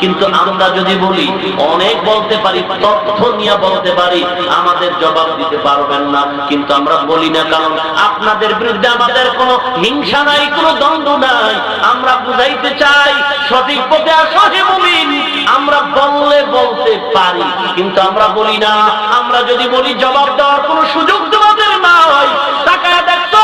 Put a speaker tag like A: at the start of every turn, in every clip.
A: কিন্তু আমরা যদি বলি অনেক বলতে পারি, তথ্য নিয়ে বলতে পারি, আমাদের জবাব দিতে পারবেন না। কিন্তু আমরা বলি না, কারণ আপনাদের বিরুদ্ধে আমাদের কোনো হিংসা নাই, কোনো দ্বন্দ্ব নাই। আমরা বুঝাইতে চাই সঠিক পথে আসো হে মুমিন। আমরা বললে বলতে পারি, কিন্তু আমরা বলি না। আমরা যদি বলি জবাব দেওয়ার কোনো সুযোগ তোমাদের নাই। তাকায় দেখছো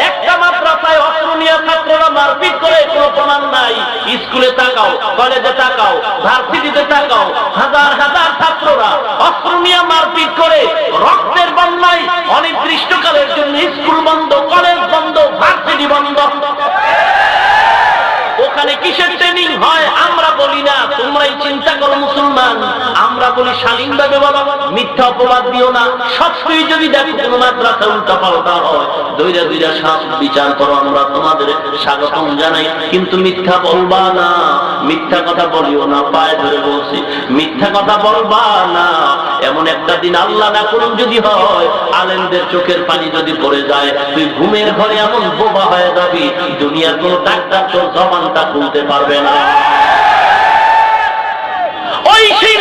A: একটা মাদ্রাসায় অস্ত্র নিয়ে ছাত্ররা মারপিট করে, কোনো প্রমাণ নাই। স্কুলে তাকাও, কলেজে তাকাও, ভার্সিটিতে তাকাও, হাজার হাজার ছাত্ররা অস্ত্র নিয়ে মারপিট করে, রক্তের বন্যায় অনির্দিষ্টকালের জন্য স্কুল বন্ধ, কলেজ বন্ধ, ভার্সিটি বন্ধ। ওখানে কিসের ট্রেনিং হয় আমরা বলি না। তোমরাই চিন্তা করো মুসলমান। আমরা বলি শালীনভাবে বলো, মিথ্যা অপবাদ দিও না। সবসময় যদি দেখো কোন মাদ্রাসা উল্টা পাল্টা হয়, দইরা দইরা সব বিচার করো, আমরা তোমাদের স্বাগতম জানাই। কিন্তু মিথ্যা বলবা না, মিথ্যা কথা বলিও না। পায়ে ধরে বলছি, মিথ্যা কথা বলবা না। এমন একটা দিন আল্লাহ না করুন যদি হয়, আলেমদের চোখের পানি যদি পড়ে যায়, তুই ঘুমের ঘরে এমন বোবা হয়ে যাবি, দুনিয়ার কোন ডাক্তার তোর জবানটা খুলতে পারবে না। ওই সেই